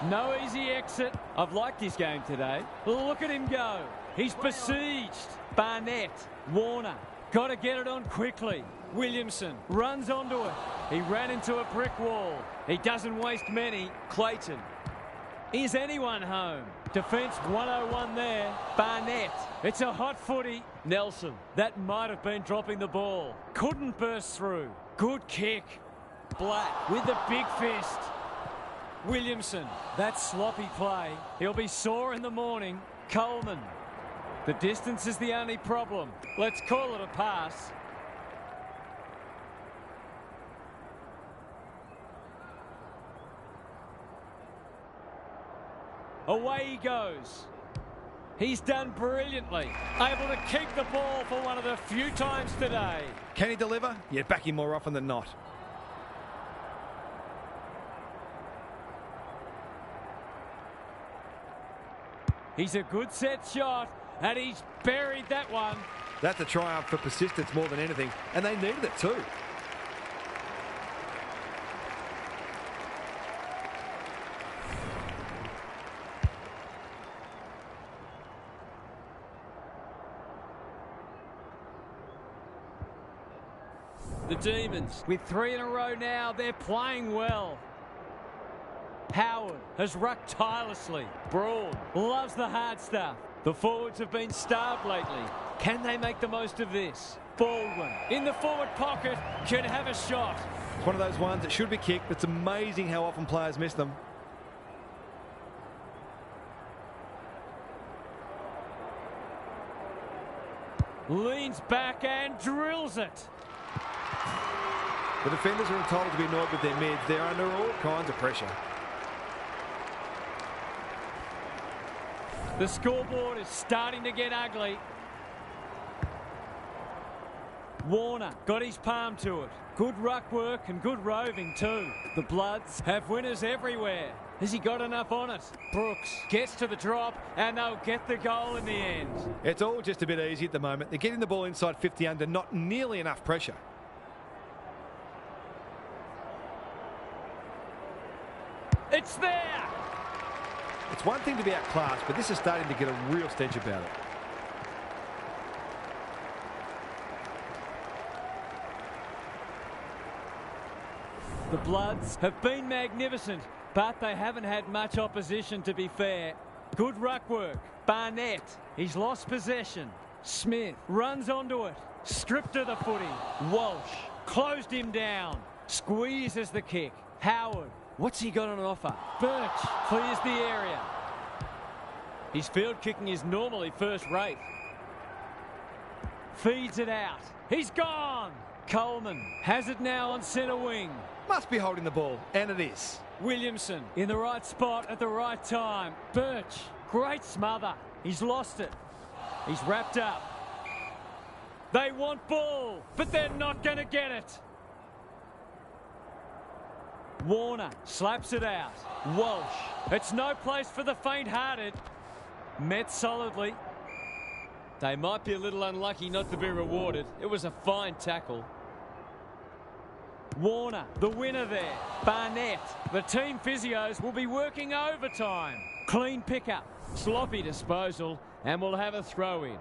No easy exit. I've liked his game today. Look at him go. He's besieged. Barnett. Warner. Got to get it on quickly. Williamson runs onto it. He ran into a brick wall. He doesn't waste many. Clayton. Is anyone home? Defence 101 there. Barnett. It's a hot footy. Nelson. That might have been dropping the ball. Couldn't burst through. Good kick. Black with the big fist. Williamson. That sloppy play. He'll be sore in the morning. Coleman. The distance is the only problem. Let's call it a pass. Away he goes. He's done brilliantly. Able to keep the ball for one of the few times today. Can he deliver? Yeah, back him more often than not. He's a good set shot, and he's buried that one. That's a triumph for persistence more than anything, and they needed it too. The Demons, with 3 in a row now, they're playing well. Howard has rucked tirelessly. Braun loves the hard stuff. The forwards have been starved lately. Can they make the most of this? Baldwin in the forward pocket can have a shot. It's one of those ones that should be kicked. It's amazing how often players miss them. Leans back and drills it. The defenders are entitled to be annoyed with their mids. They're under all kinds of pressure. The scoreboard is starting to get ugly. Warner got his palm to it. Good ruck work and good roving too. The Bloods have winners everywhere. Has he got enough on it? Brooks gets to the drop and they'll get the goal in the end. It's all just a bit easy at the moment. They're getting the ball inside 50 under not nearly enough pressure. It's there! It's one thing to be outclassed, but this is starting to get a real stench about it. The Bloods have been magnificent, but they haven't had much opposition, to be fair. Good ruck work. Barnett, he's lost possession. Smith runs onto it. Stripped of the footy. Walsh closed him down. Squeezes the kick. Howard. What's he got on offer? Birch clears the area. His field kicking is normally first rate. Feeds it out. He's gone. Coleman has it now on centre wing. Must be holding the ball, and it is. Williamson in the right spot at the right time. Birch, great smother. He's lost it. He's wrapped up. They want ball, but they're not going to get it. Warner slaps it out. Walsh. It's no place for the faint-hearted. Met solidly. They might be a little unlucky not to be rewarded. It was a fine tackle. Warner, the winner there. Barnett. The team physios will be working overtime. Clean pickup. Sloppy disposal. And we'll have a throw in.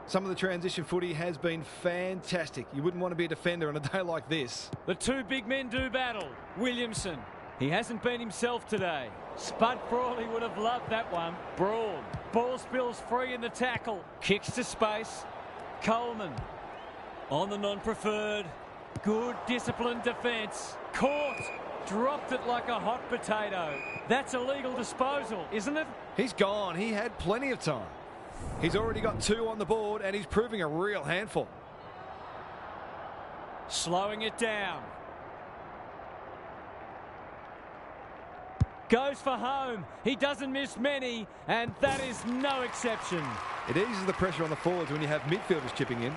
Some of the transition footy has been fantastic. You wouldn't want to be a defender on a day like this. The two big men do battle. Williamson. He hasn't been himself today. Spud Frawley would have loved that one. Braun. Ball spills free in the tackle. Kicks to space. Coleman. On the non-preferred. Good disciplined defence. Caught. Dropped it like a hot potato. That's a legal disposal, isn't it? He's gone. He had plenty of time. He's already got 2 on the board and he's proving a real handful. Slowing it down. Goes for home. He doesn't miss many, and that is no exception. It eases the pressure on the forwards when you have midfielders chipping in.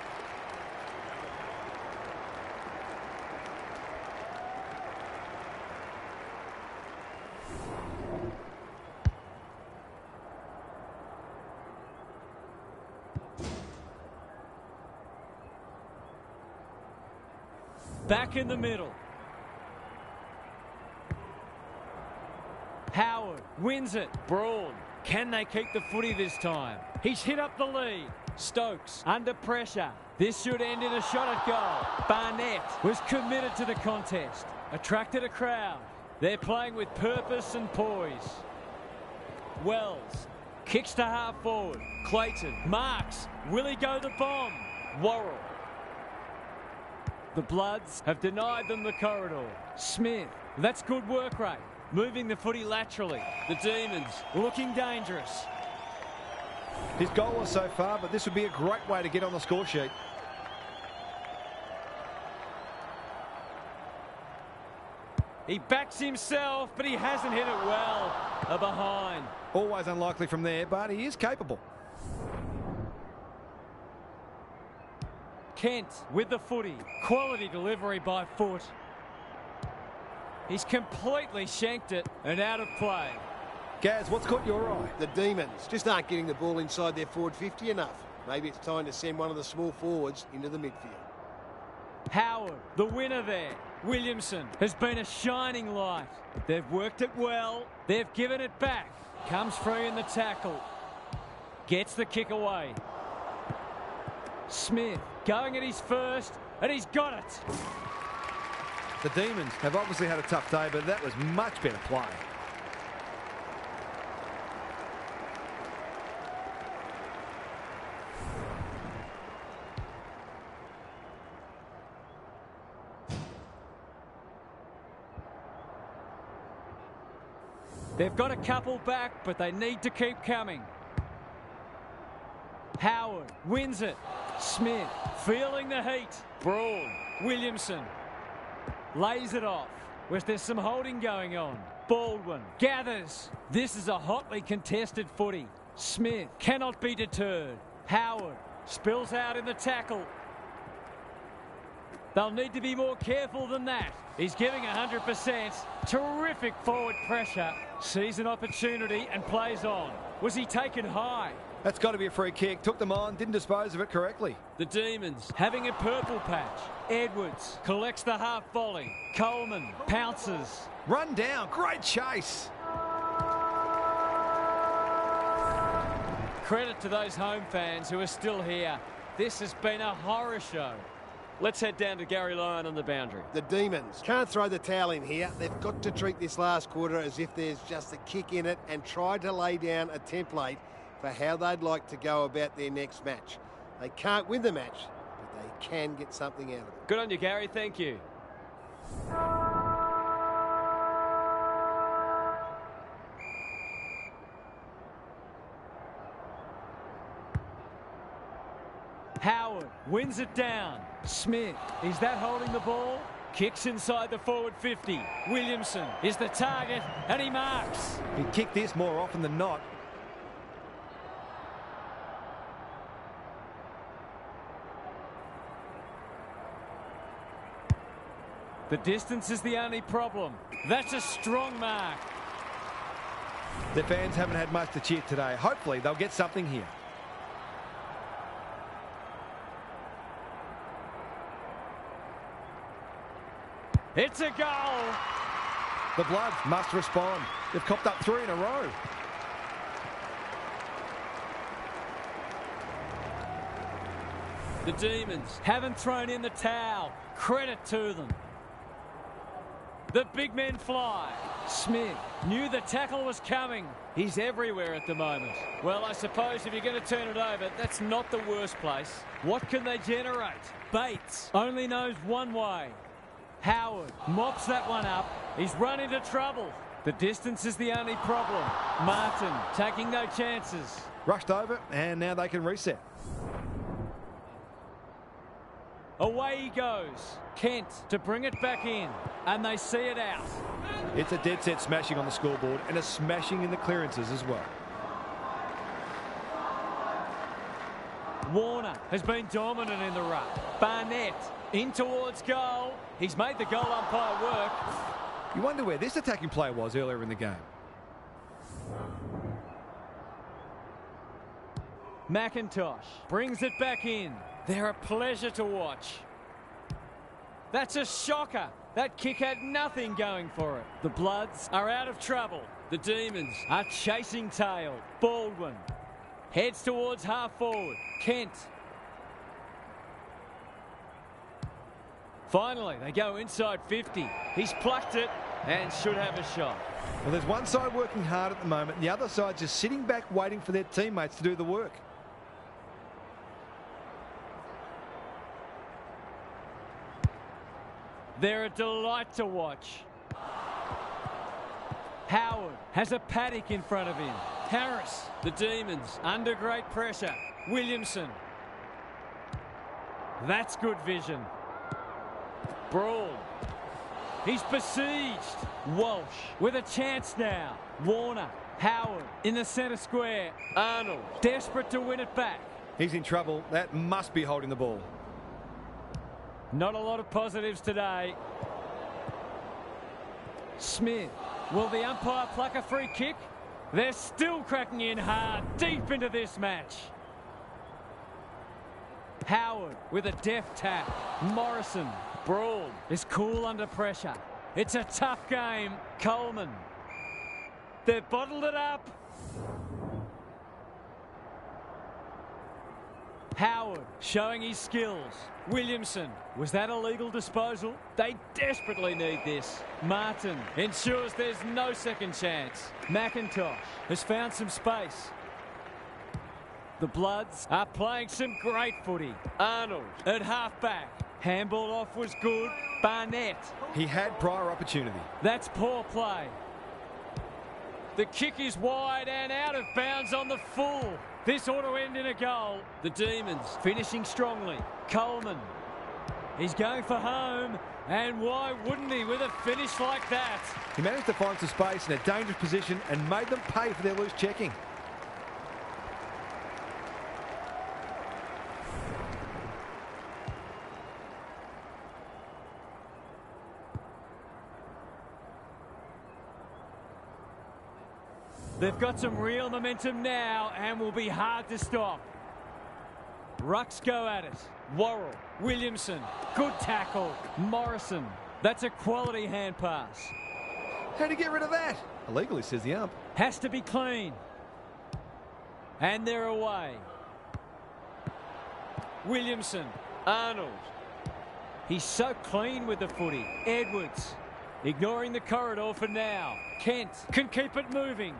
Back in the middle. Howard wins it. Braun. Can they keep the footy this time? He's hit up the lead. Stokes under pressure. This should end in a shot at goal. Barnett was committed to the contest. Attracted a crowd. They're playing with purpose and poise. Wells kicks to half forward. Clayton marks. Will he go the bomb? Worrell. The Bloods have denied them the corridor. Smith. That's good work rate. Moving the footy laterally. The Demons looking dangerous. He's goalless so far, but this would be a great way to get on the score sheet. He backs himself, but he hasn't hit it well. A behind. Always unlikely from there, but he is capable. Kent with the footy. Quality delivery by foot. He's completely shanked it and out of play. Gaz, what's caught your eye? The Demons just aren't getting the ball inside their forward 50 enough. Maybe it's time to send one of the small forwards into the midfield. Howard, the winner there. Williamson has been a shining light. They've worked it well. They've given it back. Comes free in the tackle. Gets the kick away. Smith going at his first, and he's got it. The Demons have obviously had a tough day, but that was much better play. They've got a couple back, but they need to keep coming. Howard wins it. Smith feeling the heat. Braun. Williamson lays it off. Was there some holding going on? Baldwin gathers. This is a hotly contested footy. Smith cannot be deterred. Howard spills out in the tackle. They'll need to be more careful than that. He's giving 100%. Terrific forward pressure. Sees an opportunity and plays on. Was he taken high? That's got to be a free kick. Took them on, didn't dispose of it correctly. The Demons having a purple patch. Edwards collects the half volley. Coleman pounces. Run down. Great chase. Credit to those home fans who are still here. This has been a horror show. Let's head down to Gary Lyon on the boundary. The Demons can't throw the towel in here. They've got to treat this last quarter as if there's just a kick in it and try to lay down a template for how they'd like to go about their next match. They can't win the match, but they can get something out of it. Good on you, Gary. Thank you. Howard wins it down. Smith, is that holding the ball? Kicks inside the forward 50. Williamson is the target, and he marks. He'd kick this more often than not. The distance is the only problem. That's a strong mark. The fans haven't had much to cheer today. Hopefully they'll get something here. It's a goal. The Bloods must respond. They've copped up 3 in a row. The Demons haven't thrown in the towel. Credit to them. The big men fly. Smith knew the tackle was coming. He's everywhere at the moment. Well, I suppose if you're going to turn it over, that's not the worst place. What can they generate? Bates only knows one way. Howard mops that one up. He's run into trouble. The distance is the only problem. Martin taking no chances. Rushed over, and now they can reset. Away he goes. Kent to bring it back in. And they see it out. It's a dead set smashing on the scoreboard and a smashing in the clearances as well. Warner has been dominant in the ruck. Barnett in towards goal. He's made the goal umpire work. You wonder where this attacking player was earlier in the game. McIntosh brings it back in. They're a pleasure to watch. That's a shocker. That kick had nothing going for it. The Bloods are out of trouble. The Demons are chasing tail. Baldwin heads towards half forward. Kent. Finally, they go inside 50. He's plucked it and should have a shot. Well, there's one side working hard at the moment, and the other side just sitting back waiting for their teammates to do the work. They're a delight to watch. Howard has a paddock in front of him. Harris, the Demons, under great pressure. Williamson. That's good vision. Brawl. He's besieged. Walsh with a chance now. Warner. Howard in the centre square. Arnold desperate to win it back. He's in trouble. That must be holding the ball. Not a lot of positives today. Smith. Will the umpire pluck a free kick? They're still cracking in hard, deep into this match. Howard with a deft tap. Morrison. Brawl is cool under pressure. It's a tough game. Coleman. They've bottled it up. Howard showing his skills. Williamson. Was that a legal disposal? They desperately need this. Martin ensures there's no second chance. McIntosh has found some space. The Bloods are playing some great footy. Arnold at half-back. Handball off was good. Barnett. He had prior opportunity. That's poor play. The kick is wide and out of bounds on the full. This ought to end in a goal. The Demons finishing strongly. Coleman. He's going for home. And why wouldn't he with a finish like that? He managed to find some space in a dangerous position and made them pay for their loose checking. They've got some real momentum now and will be hard to stop. Rucks go at it. Worrell. Williamson. Good tackle. Morrison. That's a quality hand pass. How'd he get rid of that? Illegally, says the ump. Has to be clean. And they're away. Williamson. Arnold. He's so clean with the footy. Edwards. Ignoring the corridor for now. Kent can keep it moving.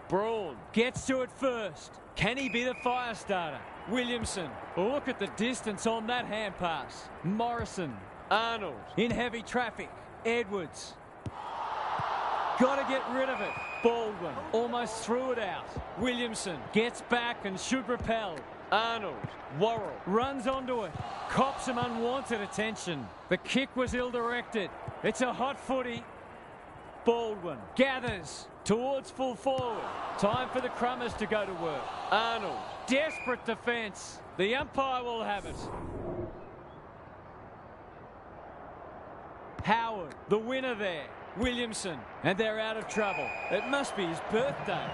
Brawl gets to it first. Can he be the fire starter? Williamson. Look at the distance on that hand pass. Morrison. Arnold in heavy traffic. Edwards. Got to get rid of it. Baldwin almost threw it out. Williamson gets back and should repel. Arnold. Worrell runs onto it. Cops some unwanted attention. The kick was ill-directed. It's a hot footy. Baldwin gathers towards full forward. Time for the Crummers to go to work. Arnold. Desperate defence. The umpire will have it. Howard, the winner there. Williamson. And they're out of trouble. It must be his birthday.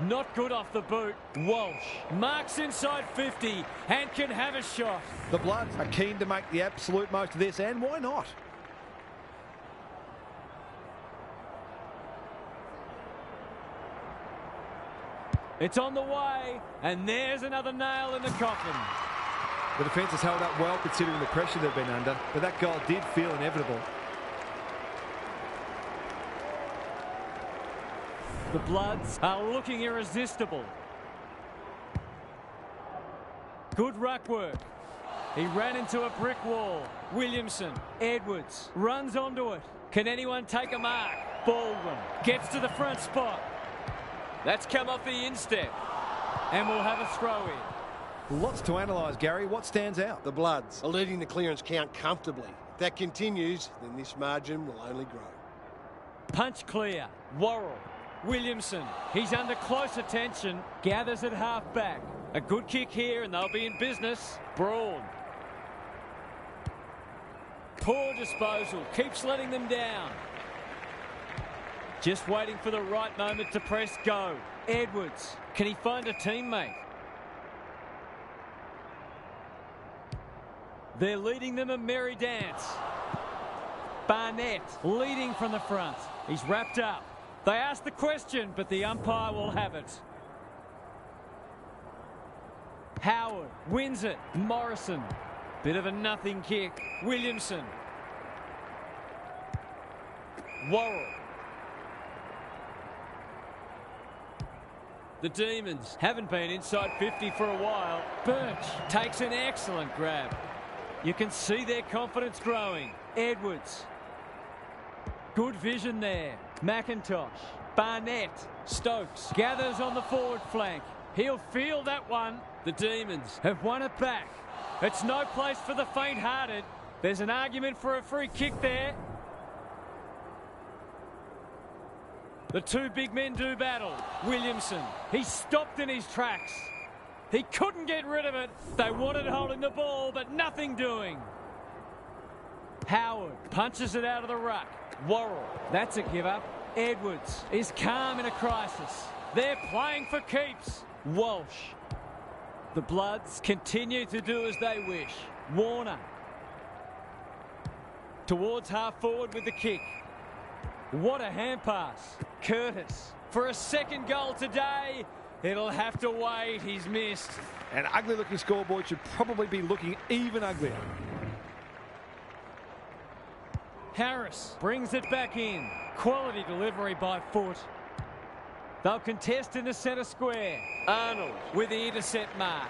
Not good off the boot. Walsh marks inside 50 and can have a shot. The Bloods are keen to make the absolute most of this, and why not? It's on the way, and there's another nail in the coffin. The defence has held up well considering the pressure they've been under, but that goal did feel inevitable. The Bloods are looking irresistible. Good ruck work. He ran into a brick wall. Williamson, Edwards, runs onto it. Can anyone take a mark? Baldwin gets to the front spot. That's come off the instep. And we'll have a throw in. Lots to analyse, Gary. What stands out? The Bloods are leading the clearance count comfortably. If that continues, then this margin will only grow. Punch clear. Worrell. Williamson. He's under close attention. Gathers at half back. A good kick here and they'll be in business. Braun. Poor disposal. Keeps letting them down. Just waiting for the right moment to press go. Edwards. Can he find a teammate? They're leading them a merry dance. Barnett leading from the front. He's wrapped up. They ask the question, but the umpire will have it. Howard wins it. Morrison. Bit of a nothing kick. Williamson. Worrell. The Demons haven't been inside 50 for a while. Birch takes an excellent grab. You can see their confidence growing. Edwards. Good vision there. McIntosh. Barnett. Stokes gathers on the forward flank. He'll feel that one. The Demons have won it back. It's no place for the faint-hearted. There's an argument for a free kick there. The two big men do battle. Williamson. He's stopped in his tracks. He couldn't get rid of it. They wanted holding the ball, but nothing doing. Howard punches it out of the ruck. Worrell. That's a give-up. Edwards is calm in a crisis. They're playing for keeps. Walsh. The Bloods continue to do as they wish. Warner. Towards half-forward with the kick. What a hand pass. Curtis. For a second goal today, it'll have to wait. He's missed. An ugly-looking scoreboard should probably be looking even uglier. Harris brings it back in. Quality delivery by foot. They'll contest in the centre square. Arnold with the intercept mark.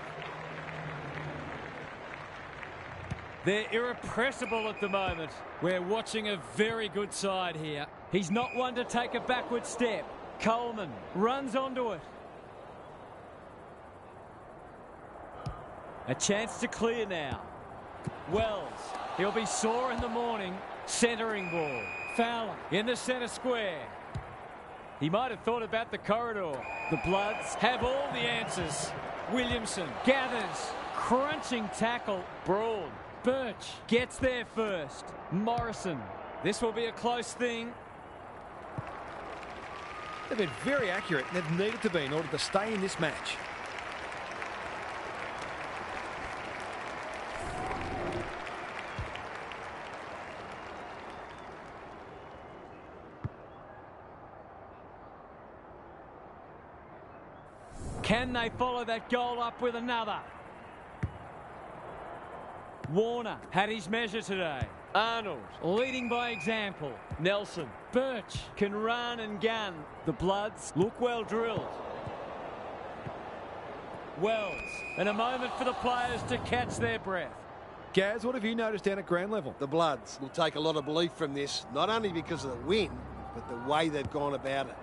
They're irrepressible at the moment. We're watching a very good side here. He's not one to take a backward step. Coleman runs onto it. A chance to clear now. Wells. He'll be sore in the morning. Centering ball. Fowler in the centre square. He might have thought about the corridor. The Bloods have all the answers. Williamson gathers. Crunching tackle. Braun. Birch gets there first. Morrison. This will be a close thing. They've been very accurate and they've needed to be in order to stay in this match. Can they follow that goal up with another? Warner had his measure today. Arnold leading by example. Nelson. Birch can run and gun. The Bloods look well drilled. Wells. And a moment for the players to catch their breath. Gaz, what have you noticed down at ground level? The Bloods will take a lot of belief from this, not only because of the win, but the way they've gone about it.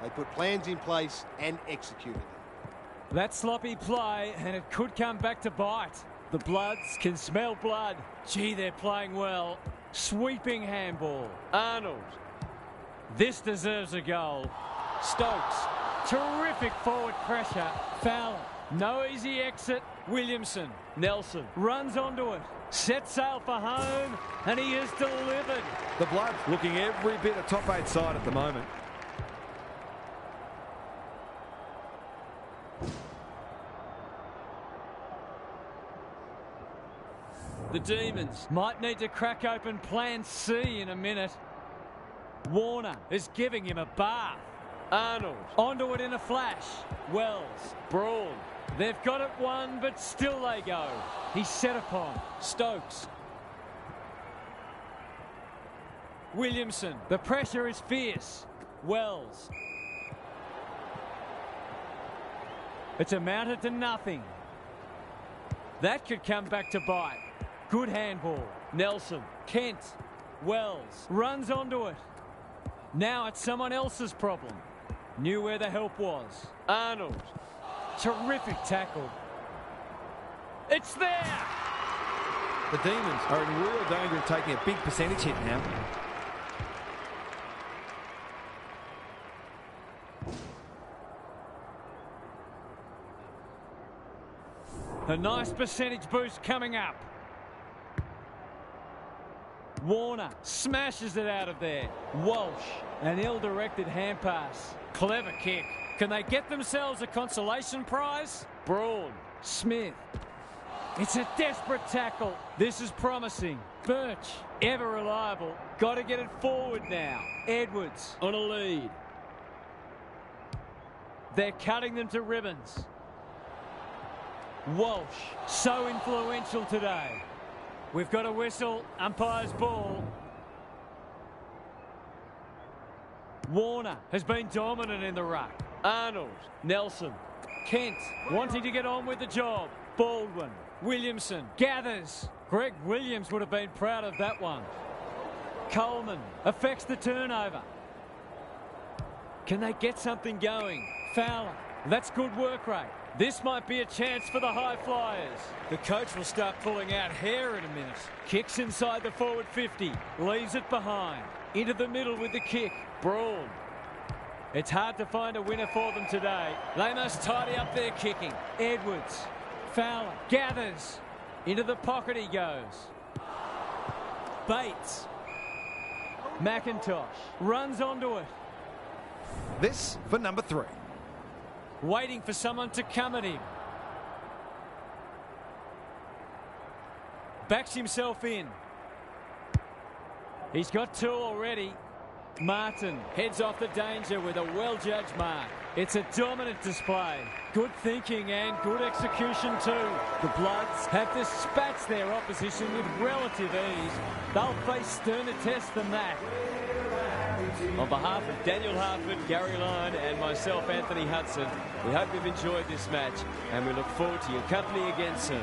They put plans in place and executed them. That sloppy play, and it could come back to bite. The Bloods can smell blood. Gee, they're playing well. Sweeping handball. Arnold. This deserves a goal. Stokes. Terrific forward pressure. Fowler. No easy exit. Williamson. Nelson. Runs onto it. Set sail for home, and he has delivered. The Bloods looking every bit a top 8 side at the moment. The Demons might need to crack open plan C in a minute. Warner is giving him a bath. Arnold onto it in a flash. Wells, Braun. They've got it won, but still they go. He's set upon. Stokes. Williamson. The pressure is fierce. Wells. It's amounted to nothing. That could come back to bite. Good handball. Nelson. Kent. Wells. Runs onto it. Now it's someone else's problem. Knew where the help was. Arnold. Terrific tackle. It's there! The Demons are in real danger of taking a big percentage hit now. A nice percentage boost coming up. Warner smashes it out of there. Walsh, an ill-directed hand pass. Clever kick. Can they get themselves a consolation prize? Braun, Smith. It's a desperate tackle. This is promising. Birch, ever reliable. Got to get it forward now. Edwards on a lead. They're cutting them to ribbons. Walsh, so influential today. We've got a whistle, umpire's ball. Warner has been dominant in the ruck. Arnold, Nelson, Kent wanting to get on with the job. Baldwin, Williamson, gathers. Greg Williams would have been proud of that one. Coleman affects the turnover. Can they get something going? Fowler, that's good work rate. This might be a chance for the high flyers. The coach will start pulling out hair in a minute. Kicks inside the forward 50. Leaves it behind. Into the middle with the kick. Braun. It's hard to find a winner for them today. They must tidy up their kicking. Edwards. Fowler. Gathers. Into the pocket he goes. Bates. McIntosh. Runs onto it. This for number 3. Waiting for someone to come at him. Backs himself in. He's got 2 already. Martin heads off the danger with a well-judged mark. It's a dominant display. Good thinking and good execution too. The Bloods have dispatched their opposition with relative ease. They'll face sterner tests than that. On behalf of Daniel Hartford, Gary Lyon and myself, Anthony Hudson, we hope you've enjoyed this match and we look forward to your company again soon.